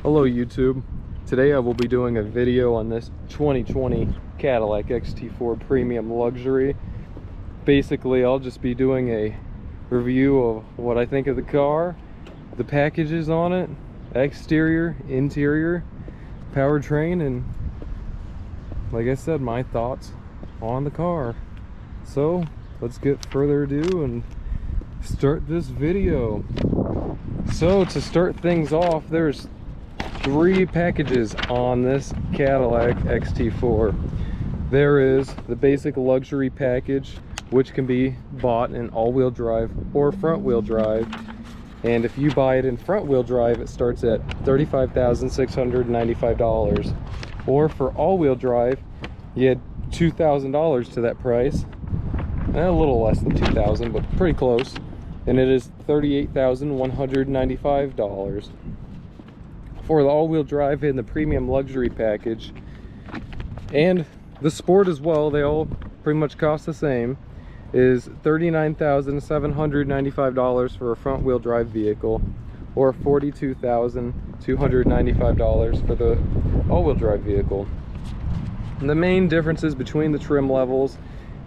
Hello YouTube. Today I will be doing a video on this 2020 Cadillac Xt4 Premium Luxury. Basically, I'll just be doing a review of what I think of the car, the packages on it, exterior, interior, powertrain, and like I said, my thoughts on the car. So let's get further ado and start this video. So to start things off, there's 3 packages on this Cadillac Xt4. There is the basic luxury package, which can be bought in all-wheel drive or front-wheel drive. And if you buy it in front-wheel drive, it starts at $35,695. Or for all-wheel drive, you add $2,000 to that price. A little less than $2,000, but pretty close. And it is $38,195. For the all-wheel drive and the premium luxury package, and the sport as well, they all pretty much cost the same, is $39,795 for a front-wheel drive vehicle, or $42,295 for the all-wheel drive vehicle. And the main differences between the trim levels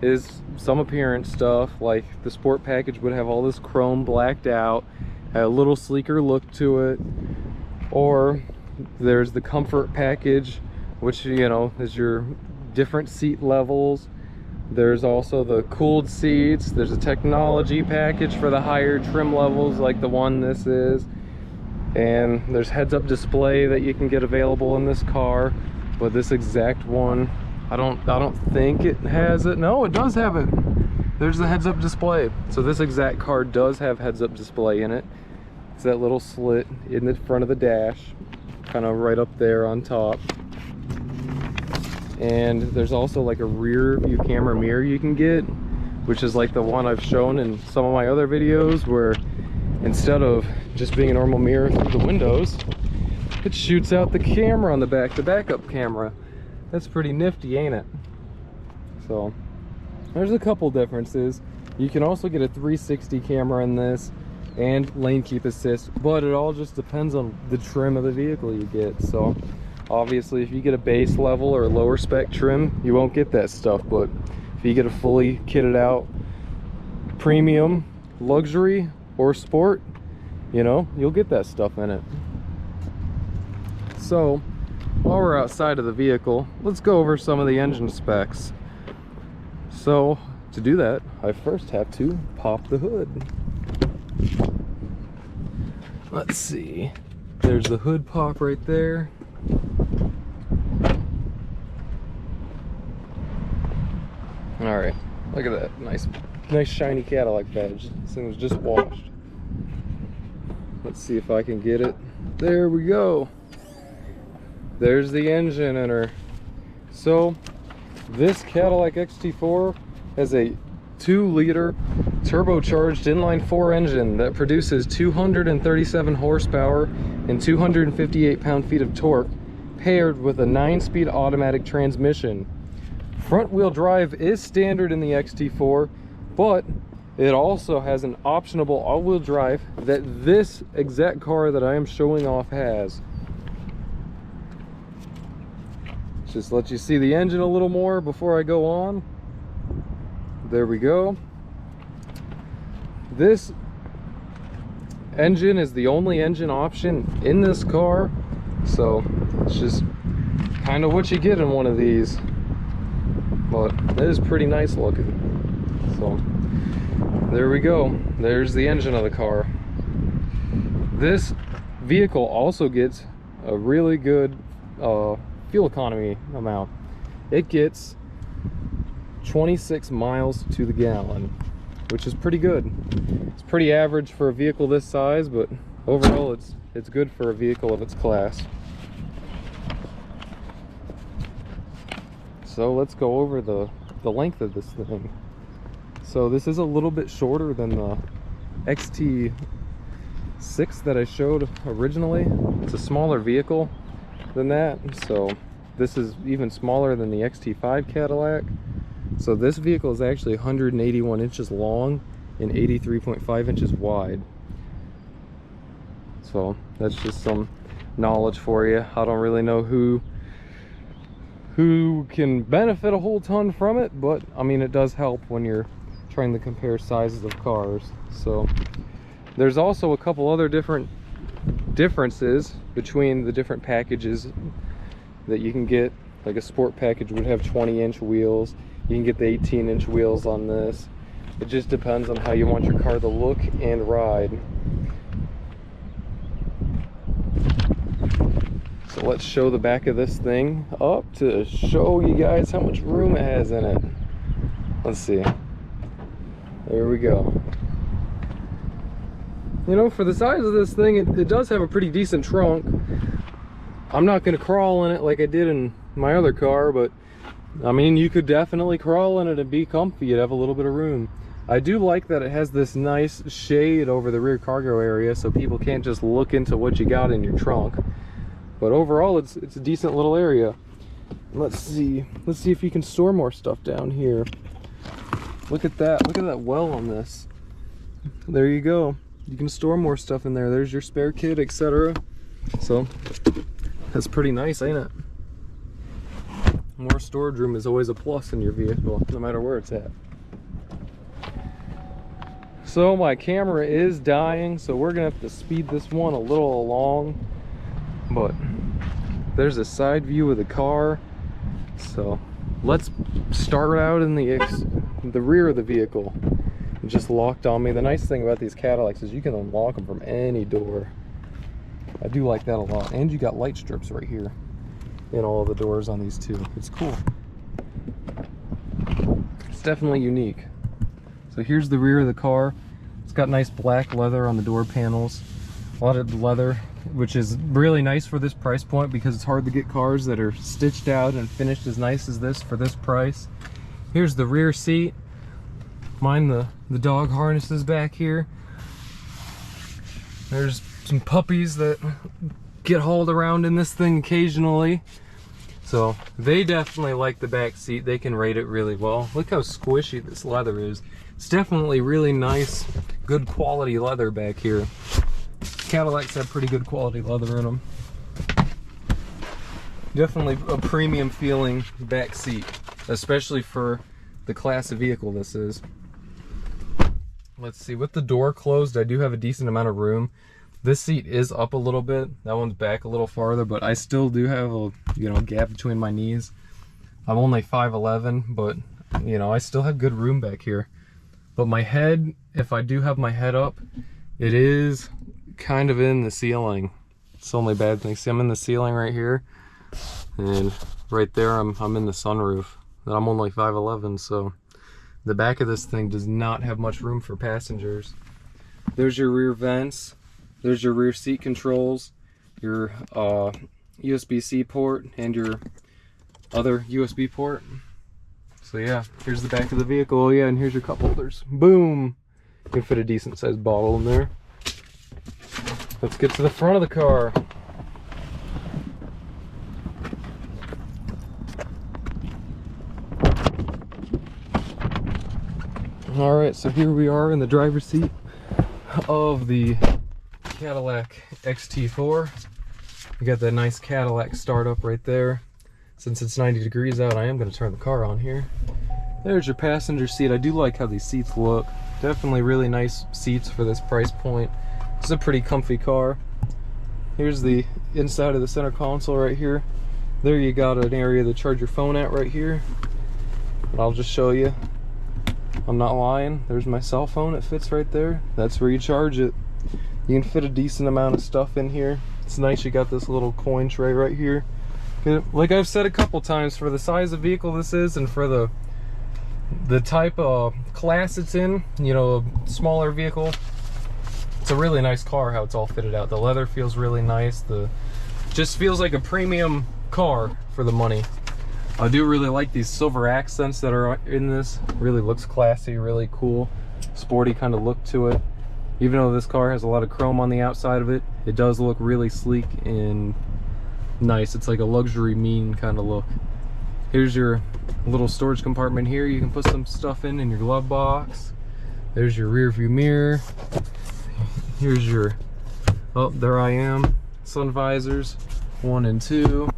is some appearance stuff, like the sport package would have all this chrome blacked out, a little sleeker look to it. Or there's the comfort package, which, you know, is your different seat levels. There's also the cooled seats. There's a technology package for the higher trim levels, like the one this is. And there's heads-up display that you can get available in this car. But this exact one, I don't think it has it. No, it does have it. There's the heads-up display. So this exact car does have heads-up display in it. It's that little slit in the front of the dash, kind of right up there on top. And there's also like a rear view camera mirror you can get, which is like the one I've shown in some of my other videos, where instead of just being a normal mirror through the windows, it shoots out the camera on the back, the backup camera. That's pretty nifty, ain't it? So there's a couple differences. You can also get a 360 camera in this and lane keep assist, but it all just depends on the trim of the vehicle you get. So obviously if you get a base level or a lower spec trim, you won't get that stuff. But if you get a fully kitted out premium luxury or sport, you know, you'll get that stuff in it. So while we're outside of the vehicle, let's go over some of the engine specs. So to do that, I first have to pop the hood. Let's see, there's the hood pop right there. All right, look at that, nice shiny Cadillac badge. This thing was just washed. Let's see if I can get it. There we go. There's the engine in her. So this Cadillac Xt4 has a 2-liter turbocharged inline-4 engine that produces 237 horsepower and 258 pound-feet of torque, paired with a 9-speed automatic transmission. Front-wheel drive is standard in the Xt4, but it also has an optional all-wheel drive that this exact car that I am showing off has. Just let you see the engine a little more before I go on. There we go. This engine is the only engine option in this car, so it's just kind of what you get in one of these. But it is pretty nice looking. So there we go. There's the engine of the car. This vehicle also gets a really good fuel economy amount. It gets 26 miles to the gallon, which is pretty good. It's pretty average for a vehicle this size, but overall it's good for a vehicle of its class. So let's go over the length of this thing. So this is a little bit shorter than the Xt6 that I showed originally. It's a smaller vehicle than that, so this is even smaller than the Xt5 Cadillac. So this vehicle is actually 181 inches long and 83.5 inches wide. So that's just some knowledge for you. I don't really know who can benefit a whole ton from it, but I mean, it does help when you're trying to compare sizes of cars. So there's also a couple other differences between the different packages that you can get. Like a sport package would have 20-inch wheels. You can get the 18-inch wheels on this. It just depends on how you want your car to look and ride. So let's show the back of this thing up to show you guys how much room it has in it. Let's see. There we go. You know, for the size of this thing, it does have a pretty decent trunk. I'm not going to crawl in it like I did in my other car, but I mean, you could definitely crawl in it and be comfy. You'd have a little bit of room. I do like that it has this nice shade over the rear cargo area, so people can't just look into what you got in your trunk. But overall, it's a decent little area. Let's see if you can store more stuff down here. Look at that well on this. There you go. You can store more stuff in there. There's your spare kit, etc. So that's pretty nice, ain't it? More storage room is always a plus in your vehicle, no matter where it's at. So my camera is dying, so we're gonna have to speed this one a little along. But there's a side view of the car. So let's start out in the rear of the vehicle. It just locked on me. The nice thing about these Cadillacs is you can unlock them from any door. I do like that a lot. And you got light strips right here in all of the doors on these too. It's cool. It's definitely unique. So here's the rear of the car. It's got nice black leather on the door panels. A lot of leather, which is really nice for this price point because it's hard to get cars that are stitched out and finished as nice as this for this price. Here's the rear seat. Mind the dog harnesses back here. There's some puppies that get hauled around in this thing occasionally. So they definitely like the back seat. They can rate it really well. Look how squishy this leather is. It's definitely really nice, good quality leather back here. Cadillacs have pretty good quality leather in them. Definitely a premium feeling back seat, especially for the class of vehicle this is. Let's see, with the door closed, I do have a decent amount of room. This seat is up a little bit. That one's back a little farther, but I still do have a gap between my knees. I'm only 5'11", but I still have good room back here. But my head, if I do have my head up, it is kind of in the ceiling. It's the only bad thing. See, I'm in the ceiling right here, and right there I'm in the sunroof. And I'm only 5'11", so the back of this thing does not have much room for passengers. There's your rear vents. There's your rear seat controls, your USB-C port, and your other USB port. So yeah, here's the back of the vehicle. Oh yeah, and here's your cup holders. Boom! You can fit a decent sized bottle in there. Let's get to the front of the car. Alright, so here we are in the driver's seat of the Cadillac Xt4. You got that nice Cadillac startup right there. Since it's 90 degrees out, I am going to turn the car on here. There's your passenger seat. I do like how these seats look. Definitely really nice seats for this price point. It's a pretty comfy car. Here's the inside of the center console right here. There you got an area to charge your phone at right here. And I'll just show you. I'm not lying. There's my cell phone. It fits right there. That's where you charge it. You can fit a decent amount of stuff in here. It's nice you got this little coin tray right here. Like I've said a couple times, for the size of vehicle this is and for the type of class it's in, a smaller vehicle, it's a really nice car how it's all fitted out. The leather feels really nice. Just feels like a premium car for the money. I do really like these silver accents that are in this. Really looks classy, really cool, sporty kind of look to it. Even though this car has a lot of chrome on the outside of it, it does look really sleek and nice. It's like a luxury mean kind of look. Here's your little storage compartment here. You can put some stuff in your glove box. There's your rear view mirror. Here's your, oh, there I am. sun visors, 1 and 2.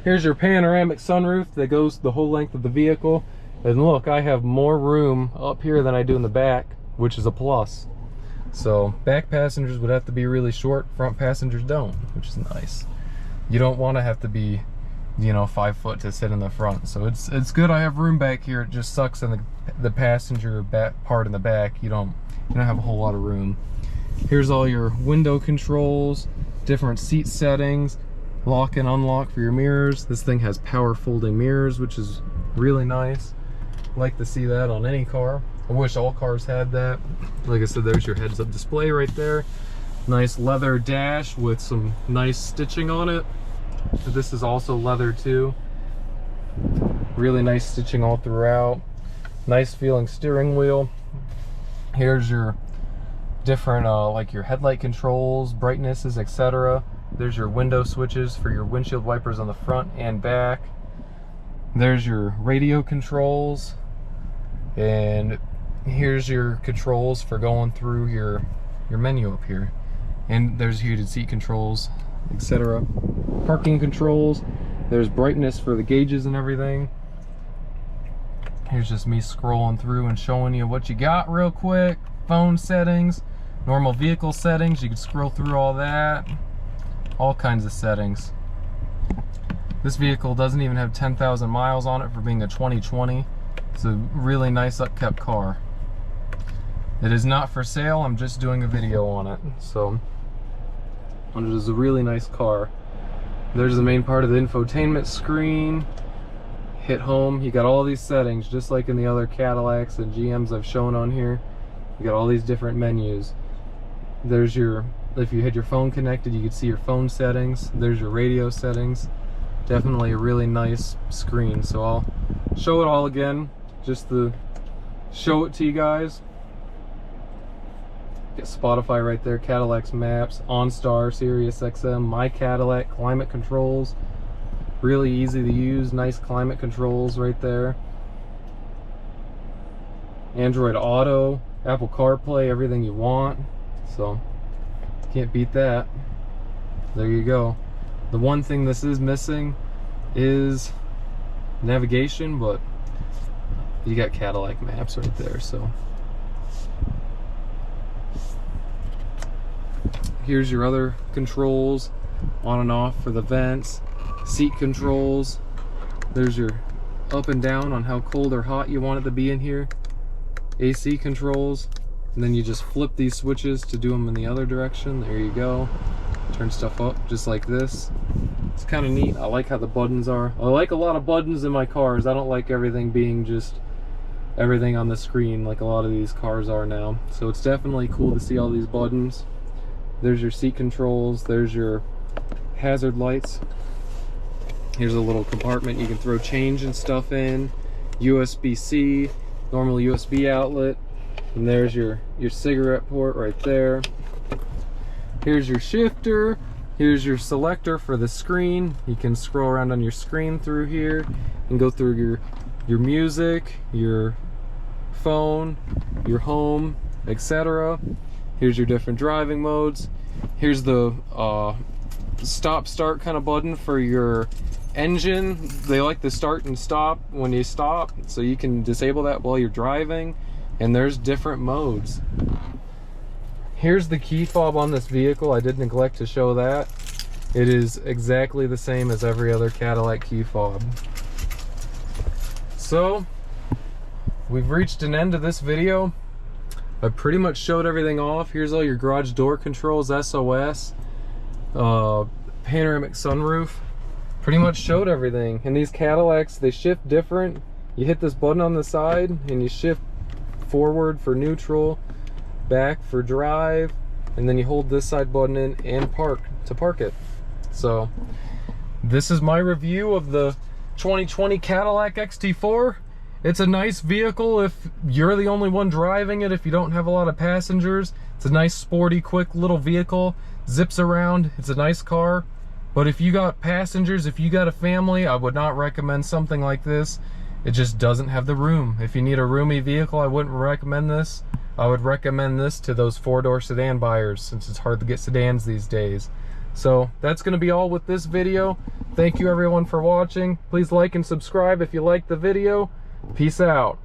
Here's your panoramic sunroof that goes the whole length of the vehicle. And look, I have more room up here than I do in the back, which is a plus. So back passengers would have to be really short, front passengers don't, which is nice. You don't want to have to be, you know, 5 foot to sit in the front. So it's good I have room back here. It just sucks in the passenger back part in the back. You don't have a whole lot of room. Here's all your window controls, different seat settings, lock and unlock for your mirrors. This thing has power folding mirrors, which is really nice. Like to see that on any car. I wish all cars had that. Like I said, there's your heads-up display right there. Nice leather dash with some nice stitching on it. This is also leather too. Really nice stitching all throughout. Nice feeling steering wheel. Here's your different like your headlight controls, brightnesses, etc. There's your window switches for your windshield wipers on the front and back. There's your radio controls, and here's your controls for going through your menu up here. And there's heated seat controls, etc. Parking controls. There's brightness for the gauges and everything. Here's just me scrolling through and showing you what you got real quick. Phone settings, normal vehicle settings, you can scroll through all that. All kinds of settings. This vehicle doesn't even have 10,000 miles on it for being a 2020. It's a really nice upkept car. It is not for sale, I'm just doing a video on it. So, it is a really nice car. There's the main part of the infotainment screen. Hit home, you got all these settings, just like in the other Cadillacs and GMs I've shown on here. You got all these different menus. There's your, if you had your phone connected, you could see your phone settings. There's your radio settings. Definitely a really nice screen. So I'll show it all again, just to show it to you guys. Get Spotify right there, Cadillac's maps, OnStar, Sirius XM, My Cadillac, climate controls. Really easy to use, nice climate controls right there. Android Auto, Apple CarPlay, everything you want. So, can't beat that. There you go. The one thing this is missing is navigation, but you got Cadillac maps right there, so. Here's your other controls, on and off for the vents, seat controls. There's your up and down on how cold or hot you want it to be in here. AC controls, and then you just flip these switches to do them in the other direction. There you go. Turn stuff up just like this. It's kind of neat. I like how the buttons are. I like a lot of buttons in my cars. I don't like everything being just everything on the screen like a lot of these cars are now. So it's definitely cool to see all these buttons. There's your seat controls. There's your hazard lights. Here's a little compartment you can throw change and stuff in. USB-C, normal USB outlet. And there's your cigarette port right there. Here's your shifter. Here's your selector for the screen. You can scroll around on your screen through here and go through your music, your phone, your home, etc. Here's your different driving modes. Here's the stop start kind of button for your engine. They like to start and stop when you stop, so you can disable that while you're driving. And there's different modes. Here's the key fob on this vehicle. I did neglect to show that. It is exactly the same as every other Cadillac key fob. So, we've reached an end of this video. I pretty much showed everything off. Here's all your garage door controls, SOS, panoramic sunroof. Pretty much showed everything. And these Cadillacs, they shift different. You hit this button on the side and you shift forward for neutral, back for drive, and then you hold this side button in and park to park it. So this is my review of the 2020 Cadillac Xt4. It's a nice vehicle if you're the only one driving it, if you don't have a lot of passengers. It's a nice sporty quick little vehicle, zips around. It's a nice car. But if you got passengers, if you got a family, I would not recommend something like this. It just doesn't have the room. If you need a roomy vehicle, I wouldn't recommend this. I would recommend this to those four-door sedan buyers, since it's hard to get sedans these days. So that's going to be all with this video. Thank you everyone for watching. Please like and subscribe if you liked the video. Peace out.